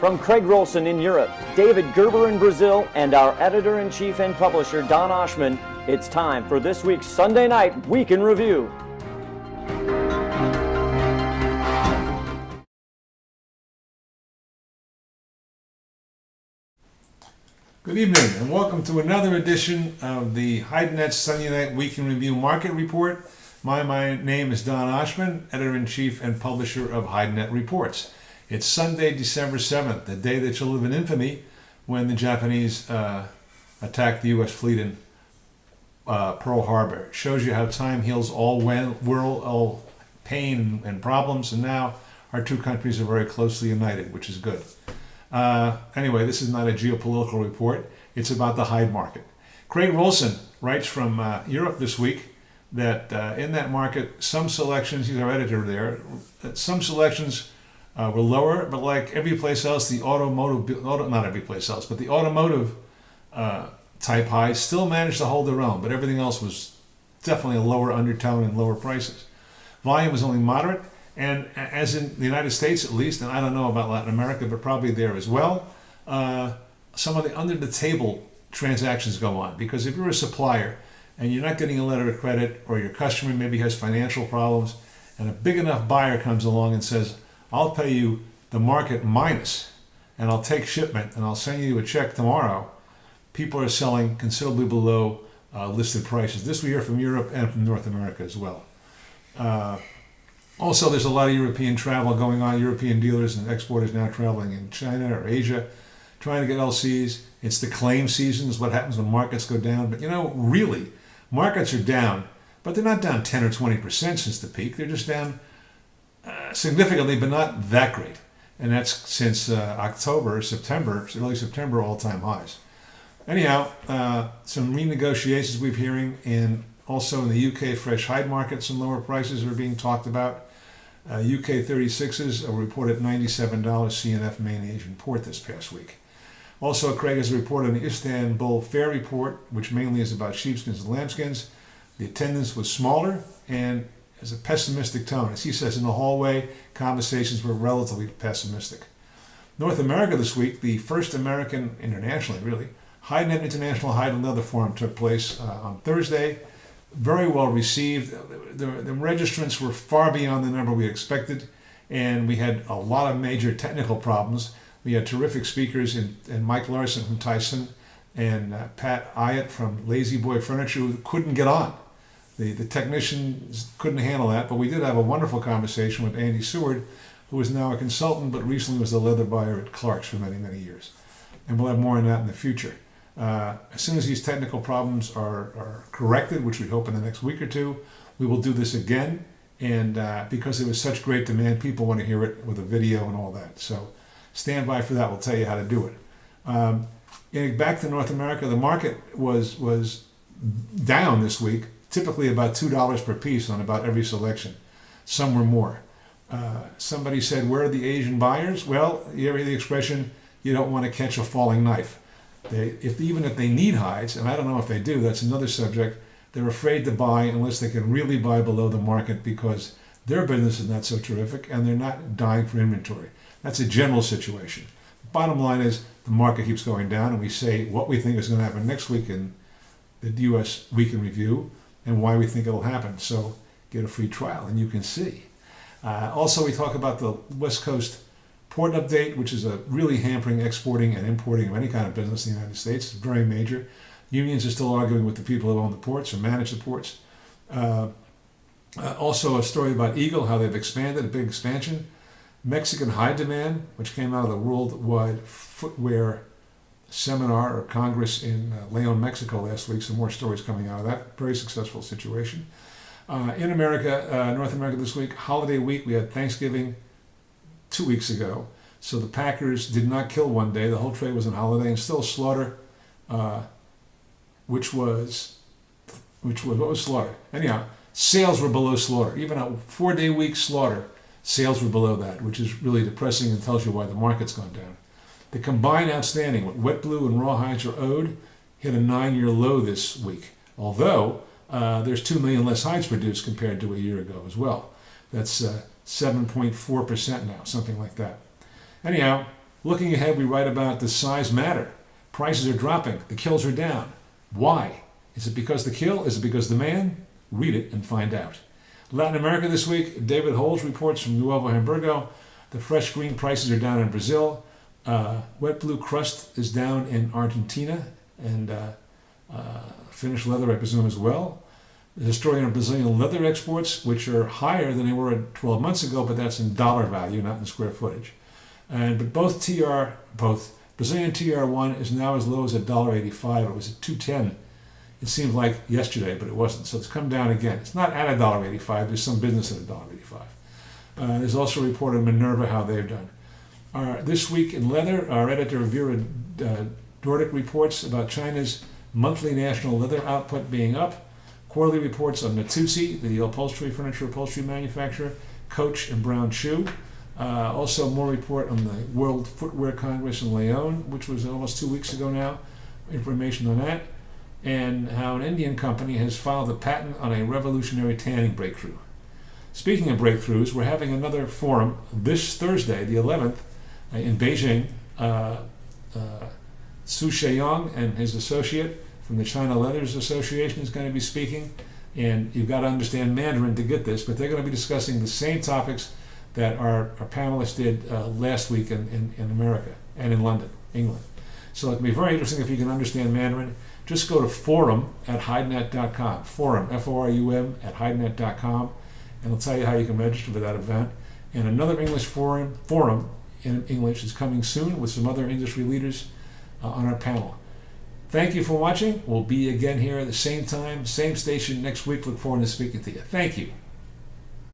From Craig Rolson in Europe, David Gerber in Brazil, and our editor-in-chief and publisher, Don Oshman, it's time for this week's Sunday Night Week in Review. Good evening and welcome to another edition of the HydeNet Sunday Night Week in Review Market Report. My name is Don Oshman, editor-in-chief and publisher of HydeNet Reports. It's Sunday, December 7th, the day that shall live in infamy when the Japanese attacked the U.S. fleet in Pearl Harbor. It shows you how time heals all pain and problems, and now our two countries are very closely united, which is good. Anyway, this is not a geopolitical report. It's about the Hyde market. Craig Rolson writes from Europe this week that in that market, some selections, he's our editor there, that some selections were lower, but like every place else, the not every place else, but the automotive type highs still managed to hold their own, but everything else was definitely a lower undertone and lower prices. Volume was only moderate. And as in the United States, at least, and I don't know about Latin America, but probably there as well, some of the under-the-table transactions go on. Because if you're a supplier and you're not getting a letter of credit, or your customer maybe has financial problems, and a big enough buyer comes along and says, I'll pay you the market minus, and I'll take shipment, and I'll send you a check tomorrow, people are selling considerably below listed prices. This we hear from Europe and from North America as well. Also, there's a lot of European travel going on. European dealers and exporters now traveling in China or Asia, trying to get LCs. It's the claim season, is what happens when markets go down. But really, markets are down, but they're not down 10 or 20% since the peak. They're just down significantly, but not that great. And that's since October, September, early September, all-time highs. Anyhow, some renegotiations we're hearing in also in the UK fresh Hyde market, some lower prices are being talked about. UK 36s are reported $97 CNF main Asian port this past week. Also, Craig has a report on the Istanbul Fair Report, which mainly is about sheepskins and lambskins. The attendance was smaller and has a pessimistic tone. As he says in the hallway, conversations were relatively pessimistic. North America this week, the first American, internationally really, HydeNet International Hyde and Leather Forum took place on Thursday. Very well received. The registrants were far beyond the number we expected, and we had a lot of major technical problems. We had terrific speakers in Mike Larson from Tyson and Pat Ayotte from Lazy Boy Furniture, who couldn't get on. The technicians couldn't handle that, but we did have a wonderful conversation with Andy Seward, who is now a consultant, but recently was a leather buyer at Clark's for many, many years. And we'll have more on that in the future. As soon as these technical problems are corrected, which we hope in the next week or two, we will do this again. And because there was such great demand, people want to hear it with a video and all that. So stand by for that. We'll tell you how to do it. Back to North America, the market was down this week, typically about $2 per piece on about every selection. Some were more. Somebody said, where are the Asian buyers? Well, you ever hear the expression, you don't want to catch a falling knife. Even if they need hides, and I don't know if they do, that's another subject, they're afraid to buy unless they can really buy below the market because their business is not so terrific and they're not dying for inventory. That's a general situation. Bottom line is the market keeps going down, and we say what we think is going to happen next week in the U.S. Week in Review and why we think it'll happen. So get a free trial and you can see. Also, we talk about the West Coast port update, which is really hampering exporting and importing of any kind of business in the United States. It's very major. Unions are still arguing with the people who own the ports or manage the ports. Also a story about Eagle, how they've expanded, a big expansion. Mexican high demand, which came out of the Worldwide Footwear Seminar or Congress in Leon, Mexico last week. Some more stories coming out of that. Very successful situation. In America, North America this week, holiday week, we had Thanksgiving 2 weeks ago. So the Packers did not kill one day. The whole trade was on holiday, and still slaughter, which was what was slaughter? Anyhow, sales were below slaughter. Even a 4-day week slaughter, sales were below that, which is really depressing and tells you why the market's gone down. The combined outstanding, what wet blue and raw hides are owed, hit a 9-year low this week. Although there's 2 million less hides produced compared to a year ago as well. That's 7.4% now, something like that. Anyhow, Looking ahead, we write about the size matter. Prices are dropping. The kills are down. Why? Is it because the kill? Is it because the man? Read it and find out. Latin America this week, David Holz reports from Nuevo Hamburgo. The fresh green prices are down in Brazil. Wet blue crust is down in Argentina, and finished leather, I presume, as well. There's a story on Brazilian leather exports, which are higher than they were 12 months ago, but that's in dollar value, not in square footage. But both Brazilian TR1 is now as low as $1.85. It was at $2.10. It seemed like yesterday, but it wasn't. So it's come down again. It's not at $1.85. There's some business at $1.85. There's also a report on Minerva, how they've done. This week in leather, our editor Vera Dordick reports about China's monthly national leather output being up. Quarterly reports on Natuzzi, the furniture upholstery manufacturer, Coach, and Brown Shoe. Also more report on the World Footwear Congress in Leon, which was almost 2 weeks ago now. Information on that. And how an Indian company has filed a patent on a revolutionary tanning breakthrough. Speaking of breakthroughs, we're having another forum this Thursday, the 11th, in Beijing. Su Sheyong and his associate from the China Leathers Association is going to be speaking. And you've got to understand Mandarin to get this, but they're going to be discussing the same topics that our panelists did last week in America and in London, England. So it'll be very interesting if you can understand Mandarin. Just go to forum@hidenet.com. Forum, F-O-R-U-M, at hidenet.com, and it'll tell you how you can register for that event. And another English forum in English is coming soon with some other industry leaders on our panel. Thank you for watching. We'll be again here at the same time, same station next week. Look forward to speaking to you. Thank you.